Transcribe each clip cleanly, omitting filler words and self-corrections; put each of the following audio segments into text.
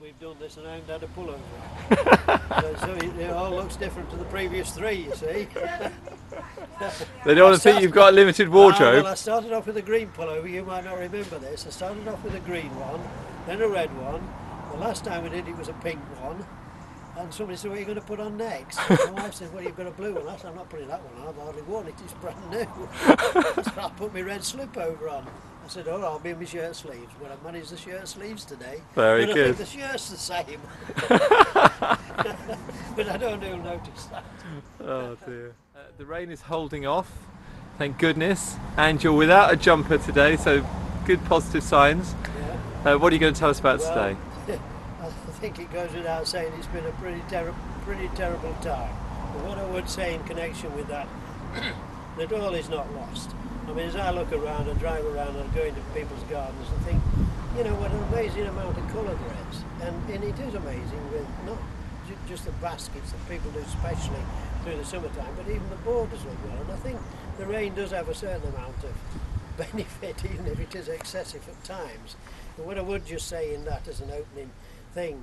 we've done this and I haven't had a pullover. So it all looks different to the previous three, you see. They don't want to think you've got a limited wardrobe. Well, I started off with a green pullover, you might not remember this. I started off with a green one, then a red one. The last time we did it was a pink one. And somebody said, what are you going to put on next? And my wife said, well, you've got a blue one. I said, I'm not putting that one on, I've hardly worn it, it's brand new. So I put my red slip over on. I said, oh, I'll be in my shirt sleeves. Well, I've managed the shirt sleeves today. Very but good. I think the shirt's the same. But I don't know who'll notice that. Oh dear. The rain is holding off, thank goodness. And you're without a jumper today, so good positive signs. Yeah. What are you going to tell us about today? I think it goes without saying it's been a pretty terrible time. But what I would say in connection with that, that all is not lost. I mean, as I look around and drive around and go into people's gardens and think, you know, what an amazing amount of colour there is. And it is amazing with not just the baskets that people do, especially through the summertime, but even the borders look well. And I think the rain does have a certain amount of benefit, even if it is excessive at times. But what I would just say in that as an opening thing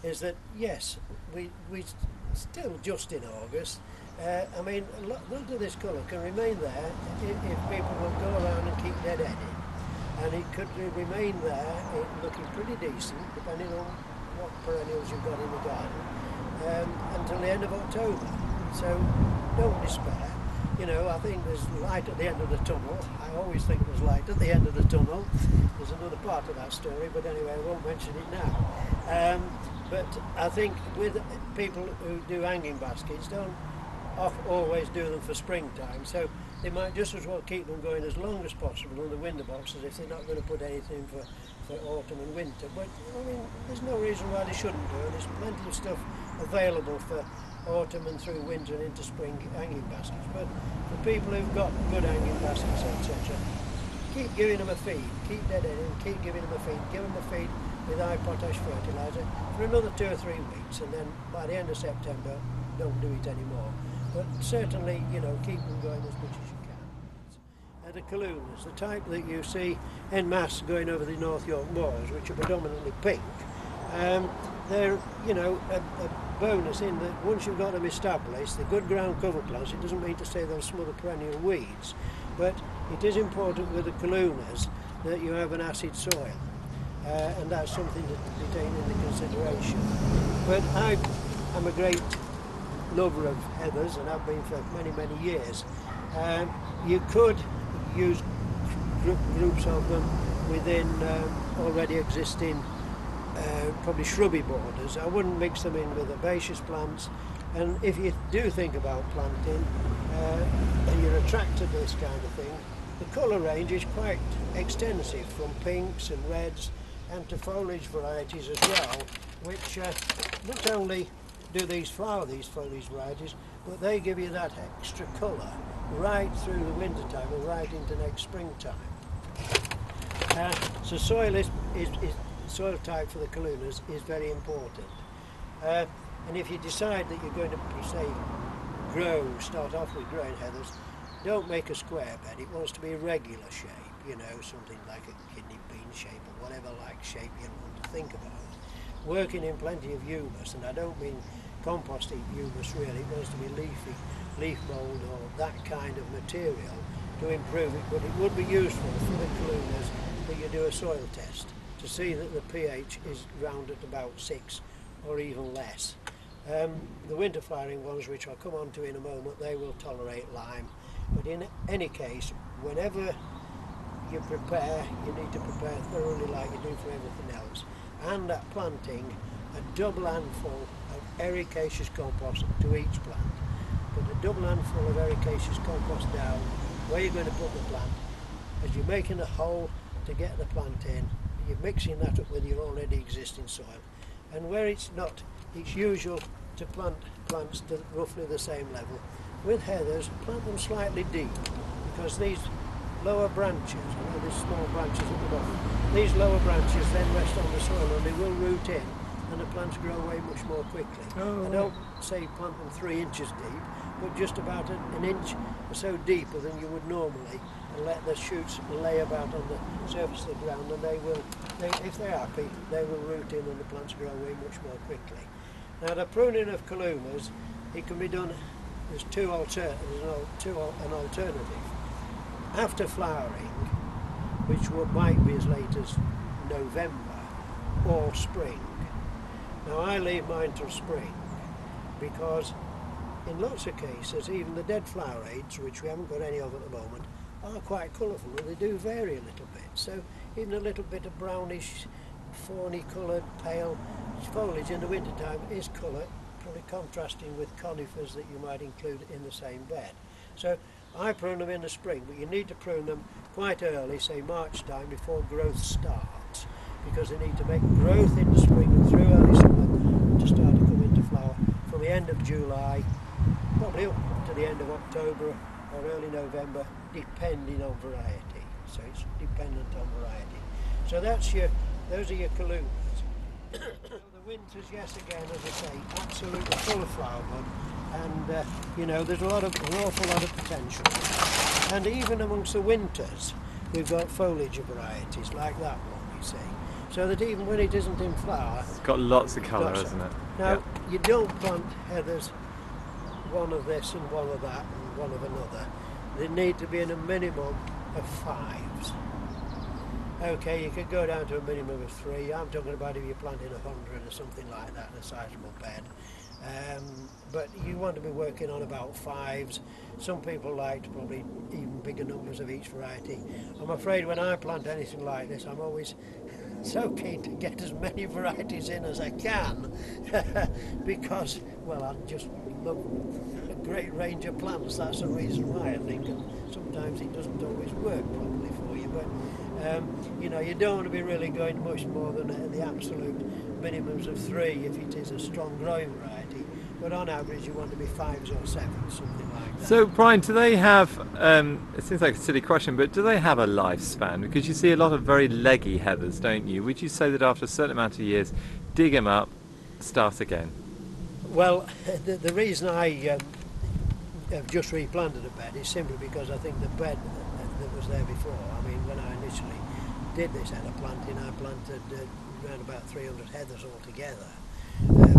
is that yes, we still just in August. I mean, a lot of this colour can remain there if people will go around and keep deadheading, and it could remain there looking pretty decent, depending on what perennials you've got in the garden, until the end of October. So don't despair. You know, I think there's light at the end of the tunnel. I always think there's light at the end of the tunnel. There's another part of that story, but anyway, I won't mention it now. But I think with people who do hanging baskets, don't always do them for springtime, so they might just as well keep them going as long as possible in the window boxes if they're not going to put anything for autumn and winter. But I mean, there's no reason why they shouldn't do it. There's plenty of stuff available for autumn and through winter and into spring hanging baskets. But for people who've got good hanging baskets, etc., keep giving them a feed, keep deadheading, keep giving them a feed, give them a feed with high potash fertiliser for another 2 or 3 weeks, and then by the end of September don't do it anymore. But certainly, you know, keep them going as much as you can. The Calloonas, the type that you see en masse going over the North York moors, which are predominantly pink, they're, you know, a bonus in that once you've got them established, they're good ground cover plants. It doesn't mean to say they'll smother perennial weeds, but it is important with the Calloonas that you have an acid soil, and that's something to be taken into consideration. But I'm a great lover of heathers and have been for many years. You could use groups of them within already existing probably shrubby borders. I wouldn't mix them in with herbaceous plants, and if you do think about planting and you're attracted to this kind of thing, the colour range is quite extensive, from pinks and reds and to foliage varieties as well, which not only do these flower, these foliage varieties, but they give you that extra colour right through the winter time and right into next springtime. So soil soil type for the Calloonas is very important. And if you decide that you're going to, say, start off with growing heathers, don't make a square bed. It wants to be a regular shape, you know, something like a kidney bean shape or whatever like shape you want to think about. Working in plenty of humus, and I don't mean composting humus really, it wants to be leafy, leaf mould or that kind of material to improve it, but it would be useful for the Calloonas that you do a soil test to see that the pH is round at about 6 or even less. The winter flowering ones, which I'll come on to in a moment, they will tolerate lime, but in any case, whenever you prepare, you need to prepare thoroughly like you do for everything else. And at planting, a double handful of ericaceous compost to each plant. Put a double handful of ericaceous compost down where you're going to put the plant. As you're making a hole to get the plant in, you're mixing that up with your already existing soil. And where it's not, it's usual to plant plants to roughly the same level. With heathers, plant them slightly deep, because these lower branches, I know there's small branches at the bottom, these lower branches then rest on the soil and they will root in, and the plants grow away much more quickly. I don't say plant them 3 inches deep, but just about an inch or so deeper than you would normally, and let the shoots lay about on the surface of the ground, and if they're happy, they will root in and the plants grow away much more quickly. Now the pruning of Kirkbymoorside, it can be done, there's an alternative. After flowering, which might be as late as November or spring. Now I leave mine till spring because in lots of cases even the dead flower aids, which we haven't got any of at the moment, are quite colourful and they do vary a little bit. So even a little bit of brownish, fawny coloured, pale foliage in the winter time is colour, probably contrasting with conifers that you might include in the same bed. So I prune them in the spring, but you need to prune them quite early, say March time, before growth starts, because they need to make growth in the spring and through early summer to start to come into flower from the end of July, probably up to the end of October or early November, depending on variety. So it's dependent on variety. So those are your Kirkbymoorside. The winters, yes, again, as I say, absolutely full of flower bud, and you know, there's an awful lot of potential. And even amongst the winters, we've got foliage varieties like that one, you see. So that even when it isn't in flower, it's got lots of colour, hasn't it? Now, you don't plant heathers, one of this and one of that and one of another. They need to be in a minimum of 5s. Okay, you could go down to a minimum of 3. I'm talking about if you're planting 100 or something like that in a sizable bed. But you want to be working on about 5s. Some people like probably even bigger numbers of each variety. I'm afraid when I plant anything like this, I'm always so keen to get as many varieties in as I can because, well, I just love a great range of plants. That's the reason why, I think, and sometimes it doesn't always work properly for you, but you know, you don't want to be really going much more than the absolute minimums of 3 if it is a strong growing variety, but on average you want to be 5s or 7s, something like that. So Brian, do they have, it seems like a silly question, but do they have a lifespan? Because you see a lot of very leggy heathers, don't you? Would you say that after a certain amount of years, dig them up, start again? Well, the reason I have just replanted a bed is simply because I think the bed that was there before, I mean, when I initially did this heather planting, I planted around about 300 heathers altogether,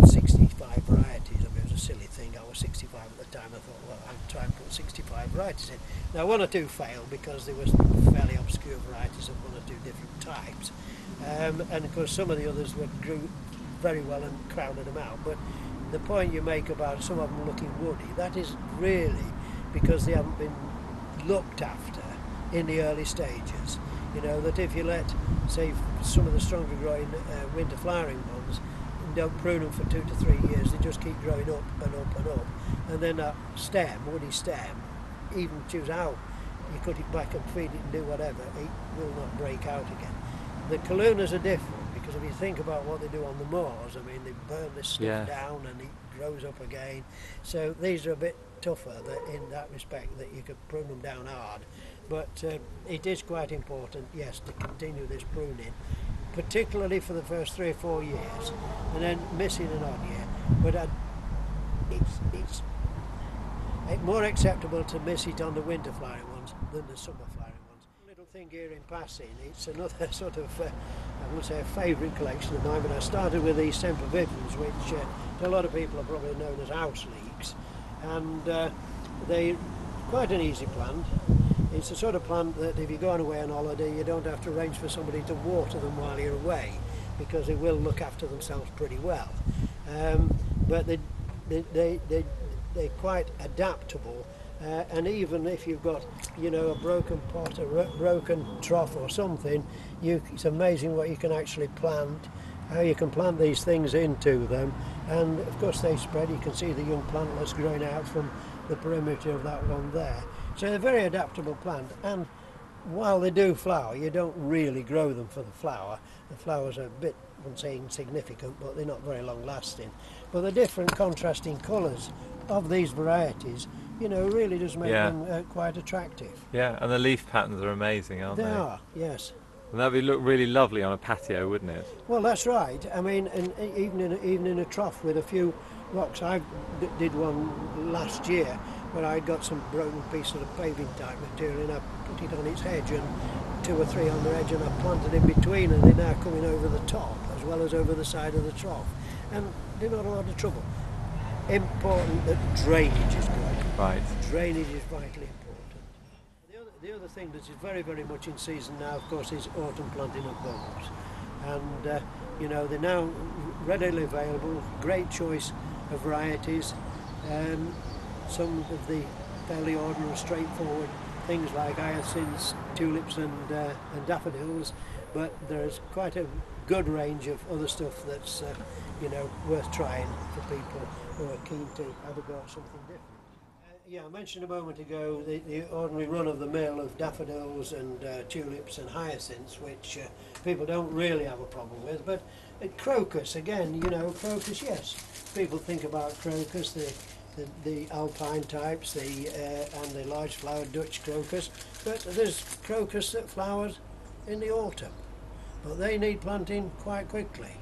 65 varieties. I mean, it was a silly thing. I was 65 at the time. I thought, well, I'll try and put 65 varieties in. Now, 1 or 2 failed because there was fairly obscure varieties of 1 or 2 different types, and of course some of the others grew very well and crowded them out. But the point you make about some of them looking woody, that is really because they haven't been looked after in the early stages. You know, that if you let, say, some of the stronger growing winter flowering ones, and don't prune them for 2 to 3 years, they just keep growing up and up and up, and then that stem, woody stem, even choose how you cut it back and feed it and do whatever, it will not break out again. The Kirkbymoorside are different because if you think about what they do on the moors, I mean, they burn this stuff down and it grows up again. So these are a bit tougher in that respect, that you could prune them down hard. But it is quite important, yes, to continue this pruning, particularly for the first 3 or 4 years, and then missing an odd year. But it's more acceptable to miss it on the winter flowering ones than the summer flowering ones. Little thing here in passing, it's another sort of, I would say, a favourite collection of mine, but I started with these sempervivums, which to a lot of people are probably known as Houseleeks, and they're quite an easy plant. It's the sort of plant that if you go away on holiday, you don't have to arrange for somebody to water them while you're away, because they will look after themselves pretty well. But they're quite adaptable, and even if you've got, you know, a broken pot, a broken trough or something, it's amazing what you can actually plant, how you can plant these things into them, and of course they spread. You can see the young plantlets growing out from the perimeter of that one there. So they're a very adaptable plant, and while they do flower, you don't really grow them for the flower. The flowers are a bit, I wouldn't say insignificant, but they're not very long lasting. But the different contrasting colours of these varieties, you know, really does make them quite attractive. Yeah, and the leaf patterns are amazing, aren't they? They are, yes. And that would look really lovely on a patio, wouldn't it? Well, that's right. I mean, and even in a trough with a few rocks. I did one last year where I got some broken piece of the paving type material and I put it on its edge and 2 or 3 on the edge, and I planted in between, and they're now coming over the top as well as over the side of the trough, and they're not a lot of trouble. Important that drainage is good. Right. Drainage is vitally important. The other thing that is very, very much in season now, of course, is autumn planting of bulbs. And, you know, they're now readily available, great choice of varieties. Some of the fairly ordinary, straightforward things like hyacinths, tulips and daffodils, but there's quite a good range of other stuff that's, you know, worth trying for people who are keen to have a go at something different. Yeah, I mentioned a moment ago the ordinary run-of-the-mill of daffodils and tulips and hyacinths, which people don't really have a problem with. But crocus, again, you know, crocus, yes. People think about crocus, the alpine types, and the large-flowered Dutch crocus. But there's crocus that flowers in the autumn, but they need planting quite quickly.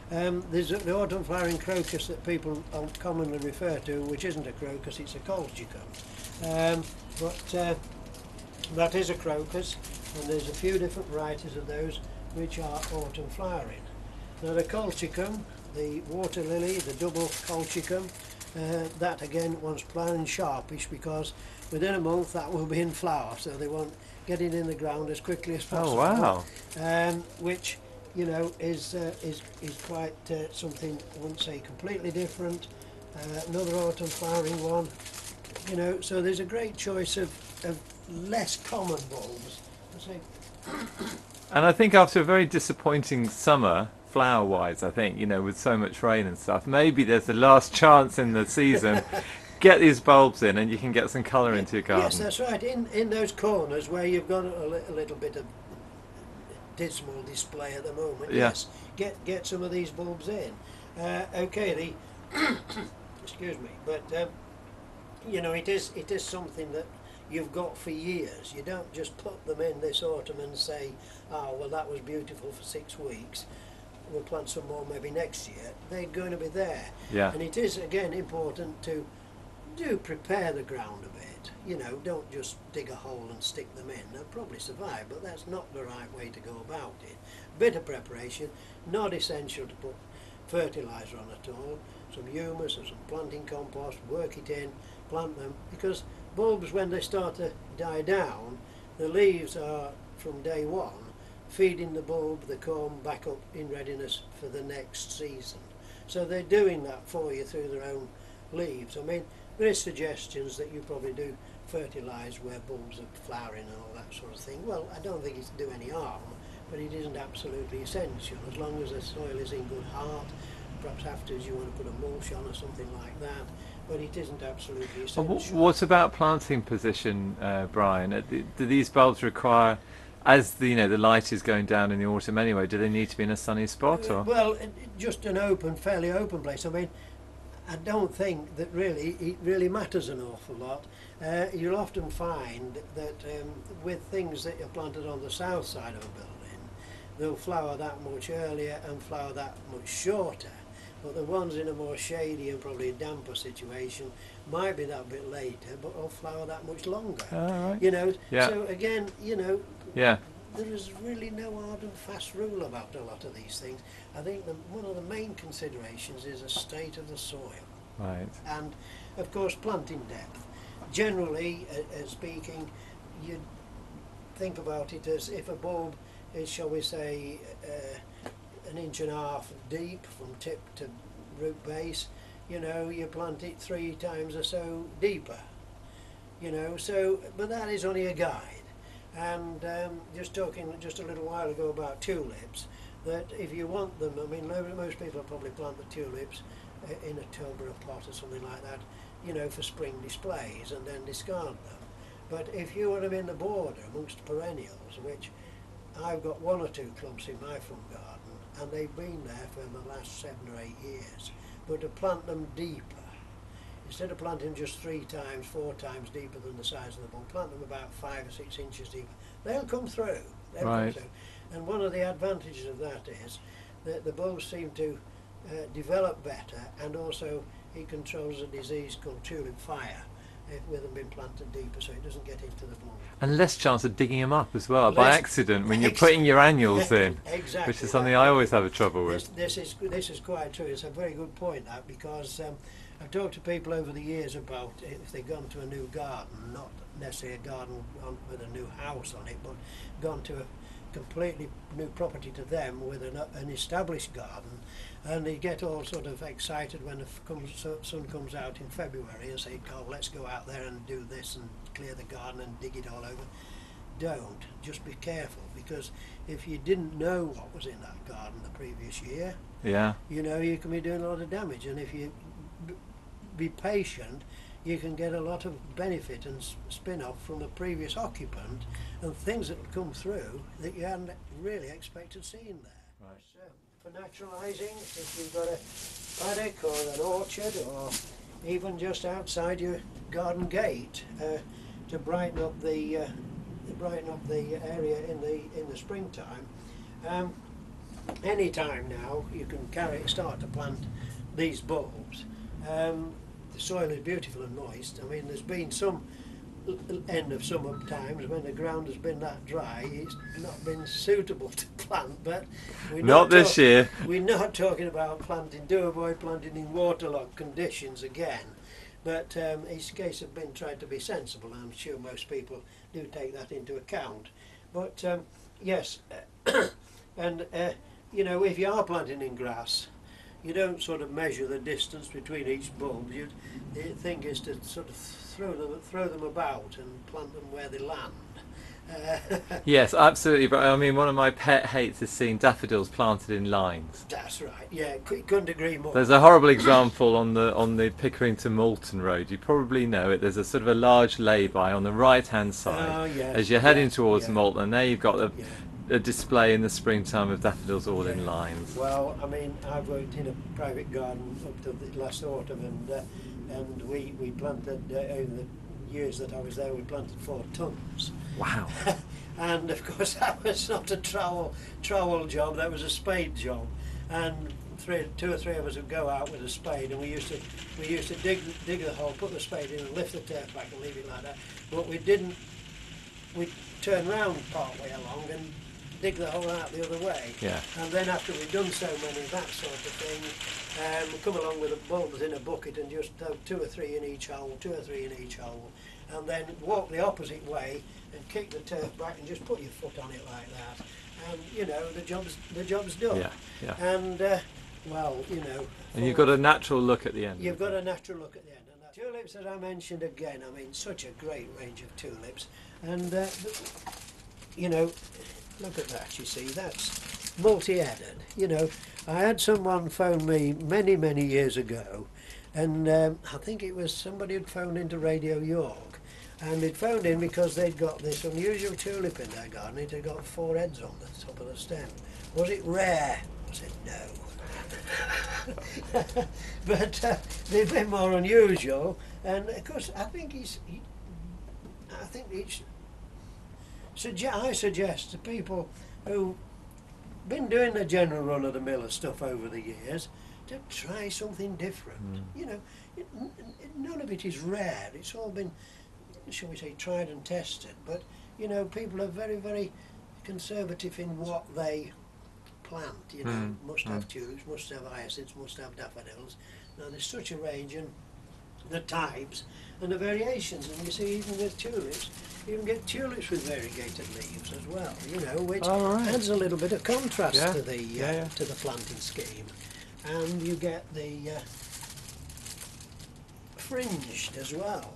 There's the autumn flowering crocus that people commonly refer to, which isn't a crocus, it's a colchicum. But that is a crocus, and there's a few different varieties of those which are autumn flowering. Now the colchicum, the water lily, the double colchicum, that again wants plowing sharpish, because within a month that will be in flower, so they want get it in the ground as quickly as possible. Oh wow! Which, you know, is quite something, I wouldn't say completely different. Another autumn flowering one, you know, so there's a great choice of less common bulbs. And I think after a very disappointing summer, flower-wise, I think, you know, with so much rain and stuff, maybe there's the last chance in the season. Get these bulbs in and you can get some colour into your garden. Yes, that's right. In those corners where you've got a little bit of dismal display at the moment, yeah. Yes, get some of these bulbs in. Okay, excuse me, but you know, it is something that you've got for years. You don't just put them in this autumn and say, oh well, that was beautiful for 6 weeks, we'll plant some more maybe next year. They're going to be there. Yeah. And it is again important to prepare the ground a bit. You know, don't just dig a hole and stick them in. They'll probably survive, but that's not the right way to go about it. Bit of preparation, not essential to put fertiliser on at all. Some humus or some planting compost, work it in, plant them, because bulbs, when they start to die down, the leaves are from day one feeding the bulb, the comb, back up in readiness for the next season. So they're doing that for you through their own leaves. I mean, there is suggestions that you probably do fertilise where bulbs are flowering and all that sort of thing. Well, I don't think it's do any harm, but it isn't absolutely essential. As long as the soil is in good heart, perhaps afterwards you want to put a mulch on or something like that, but it isn't absolutely essential. What about planting position, Brian? Do these bulbs require, as the, you know, the light is going down in the autumn anyway, do they need to be in a sunny spot? Or? Well, just an open, fairly open place. I mean, I don't think that it really matters an awful lot. You'll often find that with things that are planted on the south side of a building, they'll flower that much earlier and flower that much shorter. But the ones in a more shady and probably damper situation might be that bit later, but will flower that much longer. Right. You know, yeah. So again, you know, yeah. There is really no hard and fast rule about a lot of these things. I think one of the main considerations is the state of the soil. Right. And, of course, planting depth. Generally speaking, you think about it as if a bulb is, shall we say, 1.5 inches deep from tip to root base, you know, you plant it 3 times or so deeper. You know, so, but that is only a guide. And just talking just a little while ago about tulips, that if you want them, I mean, most people probably plant the tulips in a tub or a pot or something like that, you know, for spring displays and then discard them. But if you want them in the border amongst perennials, which I've got 1 or 2 clumps in my front garden, and they've been there for the last 7 or 8 years, but to plant them deeper, instead of planting them just 3 times, 4 times deeper than the size of the bulb, plant them about 5 or 6 inches deeper. They'll come through. Right. And one of the advantages of that is that the bulbs seem to develop better, and also it controls a disease called tulip fire, with them being planted deeper, so it doesn't get into the bulb. And less chance of digging them up as well by accident when you're Ex- putting your annuals in, Exactly. which is something I always have a trouble with. This is quite true. It's a very good point, that, because I've talked to people over the years about if they've gone to a new garden, not necessarily a garden with a new house on it, but gone to a completely new property to them with an established garden, and they get all sort of excited when the sun comes out in February and say, "Oh, let's go out there and do this and clear the garden and dig it all over." Don't. Just be careful, because if you didn't know what was in that garden the previous year, you know, you can be doing a lot of damage. And if you be patient, you can get a lot of benefit and spin-off from the previous occupant, and things that will come through that you hadn't really expected seeing there. Right. So, for naturalising, if you've got a paddock or an orchard, or even just outside your garden gate, to brighten up the area in the springtime, any time now you can start to plant these bulbs. The soil is beautiful and moist. I mean, there's been some end of summer times when the ground has been that dry, it's not been suitable to plant, but not this year. We're not talking about planting, do avoid planting in waterlogged conditions again, but it's a case of trying to be sensible, and I'm sure most people do take that into account. But yes, and you know, if you are planting in grass, you don't sort of measure the distance between each bulb. The thing is to sort of throw them about and plant them where they land. Yes, absolutely. But I mean, one of my pet hates is seeing daffodils planted in lines. That's right. Yeah, couldn't agree more. There's a horrible example on the Pickering to Moulton Road. You probably know it. There's a sort of a large lay-by on the right-hand side as you're heading towards Moulton, and there you've got a display in the springtime of daffodils all in lines. Well, I mean, I've worked in a private garden up to the last autumn, and we planted over the years that I was there, we planted 4 tons. Wow. And of course that was not a trowel job, that was a spade job, and 2 or 3 of us would go out with a spade, and we used to dig the hole, put the spade in and lift the turf back and leave it like that. But we'd turn round part way along and dig the hole out the other way. Yeah. And then after we'd done so many of that sort of thing, we'd come along with the bulbs in a bucket and just have 2 or 3 in each hole, 2 or 3 in each hole, and then walk the opposite way and kick the turf back and just put your foot on it like that. And you know, the job's done. Yeah, yeah. And well, you know. And you've got a natural look at the end. You've got a natural look at the end. And that tulips, as I mentioned again, I mean, such a great range of tulips, and you know. Look at that, you see, that's multi-headed. You know, I had someone phone me many years ago, and I think it was somebody who'd phoned into Radio York, and they'd phoned in because they'd got this unusual tulip in their garden. It had got 4 heads on the top of the stem. Was it rare? I said no. But they've been more unusual, and of course I suggest to people who've been doing the general run-of-the-mill of stuff over the years to try something different. You know, none of it is rare. It's all been, shall we say, tried and tested. But, you know, people are very conservative in what they plant. You know, must have tulips, must have hyacinths, must have daffodils. Now, there's such a range, and the types and the variations, and you see even with tulips, you can get tulips with variegated leaves as well, you know, which adds a little bit of contrast to the planting scheme. And you get the fringed as well,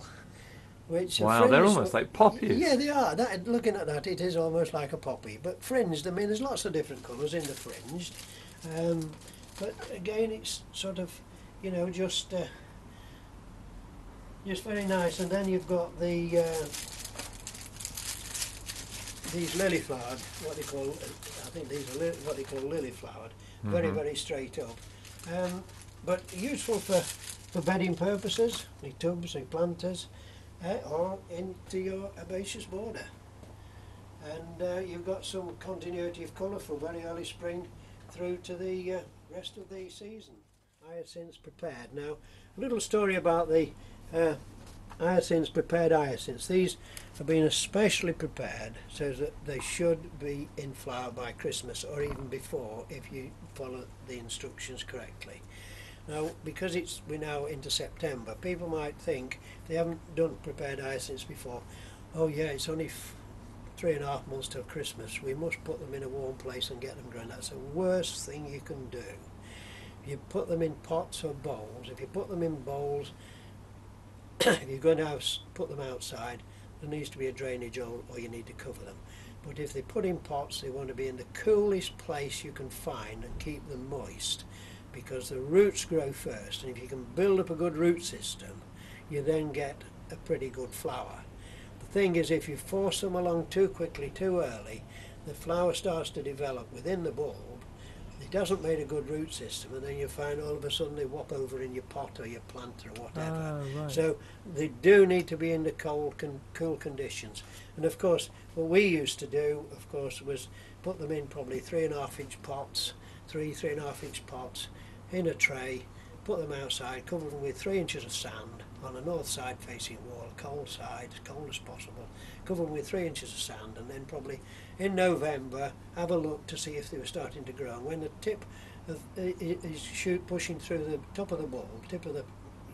which they're almost like poppies. Yeah, they are. Looking at that, it is almost like a poppy. But fringed, I mean, there's lots of different colours in the fringed, but again, it's sort of, you know, just very nice. And then you've got the these lily flowered, what they call, I think these are what they call lily flowered, very straight up, but useful for bedding purposes, in tubs and planters, or into your herbaceous border. And you've got some continuity of colour from very early spring through to the rest of the season. Hyacinths prepared. Now, a little story about the hyacinths, prepared hyacinths. These have been especially prepared so that they should be in flower by Christmas or even before if you follow the instructions correctly. Now, because we're now into September, people might think, if they haven't done prepared hyacinths before, oh yeah, it's only 3.5 months till Christmas, we must put them in a warm place and get them grown. That's the worst thing you can do. If you put them in pots or bowls, if you put them in bowls, if you're going to put them outside, there needs to be a drainage hole or you need to cover them. But if they put in pots, they want to be in the coolest place you can find and keep them moist, because the roots grow first, and if you can build up a good root system, you then get a pretty good flower. The thing is, if you force them along too quickly, too early, the flower starts to develop within the bulb. It doesn't make a good root system, and then you find all of a sudden they whop over in your pot or your plant or whatever. Right. So they do need to be in the cool conditions. And of course, what we used to do, of course, was put them in probably 3.5-inch pots, 3.5-inch pots in a tray, put them outside, cover them with 3 inches of sand on a north side facing wall, cold side, as cold as possible, cover them with 3 inches of sand, and then probably in November have a look to see if they were starting to grow. And when the tip is pushing through the top of the bulb, tip of the,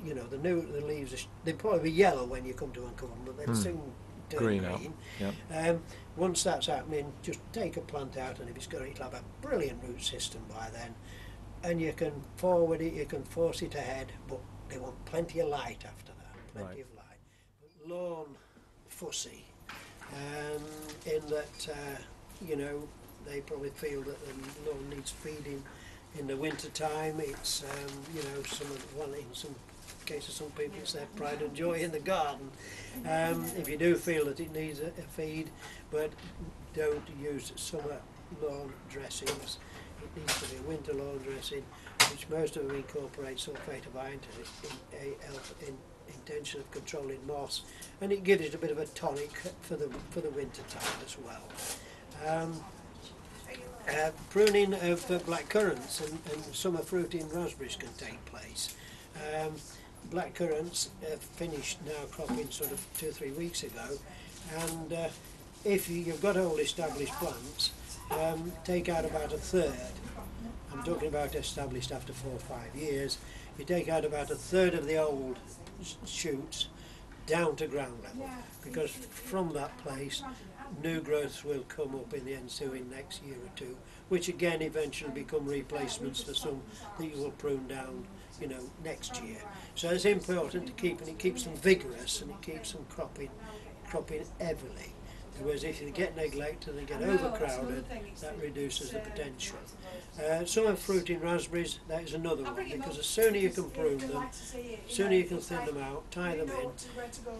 the leaves, they'll probably be yellow when you come to uncover them, but they'll soon turn green. Yep. Once that's happening, just take a plant out, and if it's got, it'll have a brilliant root system by then. And you can forward it, you can force it ahead, but they want plenty of light after that, plenty of light. But lawn fussy, in that, they probably feel that the lawn needs feeding in the winter time. It's, in some cases, some people, it's their pride and joy in the garden. If you do feel that it needs a feed, but don't use summer lawn dressings. It needs to be a winter lawn dressing, which most of them incorporate sulphate of iron in intention of controlling moss, and it gives it a bit of a tonic for the winter time as well. Pruning of black currants and summer fruiting raspberries can take place. Black currants finished now cropping sort of 2 or 3 weeks ago, and if you've got old established plants, take out about a third. I'm talking about established after 4 or 5 years. You take out about a third of the old shoots down to ground level, because from that place new growths will come up in the ensuing next year or two, which again eventually become replacements for some that you will prune down, next year. So it's important to keep, and it keeps them vigorous, and it keeps them cropping heavily. Whereas if you get neglected and they get overcrowded, that reduces the potential. Summer fruiting raspberries, that is another one, because the sooner you can prune them, the sooner you can thin them out, tie them in,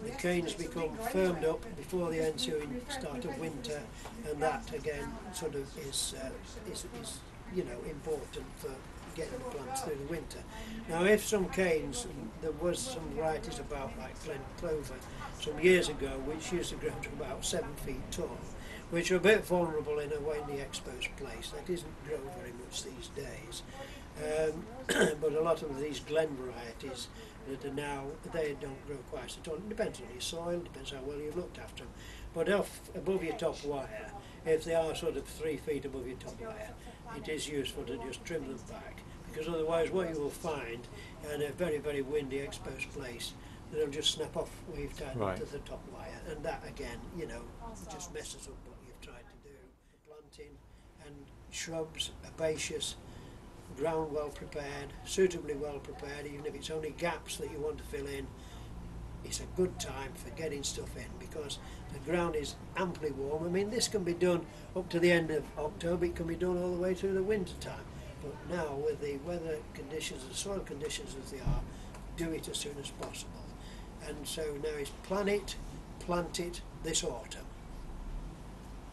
the canes become firmed up before the ensuing start of winter, and that again sort of is important for getting the plants through the winter. Now, if some canes, there was some varieties about like Glen Clover some years ago, which used to grow to about 7 feet tall, which are a bit vulnerable in a windy exposed place. That isn't grown very much these days. But a lot of these Glen varieties that are now, they don't grow quite so tall. It depends on your soil, depends how well you've looked after them. But above your top wire, if they are sort of 3 feet above your top wire, it is useful to just trim them back, because otherwise what you will find in a very, very windy exposed place, they'll just snap off where you've tied them to the top wire, and that again, just messes up what you've tried to do. Planting and shrubs, herbaceous, ground well prepared, suitably well prepared, even if it's only gaps that you want to fill in, it's a good time for getting stuff in, because the ground is amply warm. I mean, this can be done up to the end of October, it can be done all the way through the winter time. But now, with the weather conditions and soil conditions as they are, do it as soon as possible. And so now is plant it this autumn.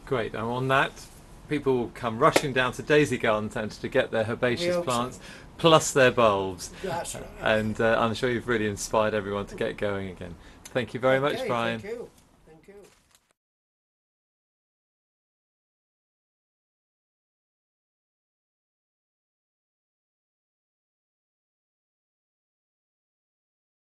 Great, and on that, people will come rushing down to Daisy Garden Centre to get their herbaceous plants, plus their bulbs. That's right. And I'm sure you've really inspired everyone to get going again. Thank you very much, Brian. Thank you. Thank you.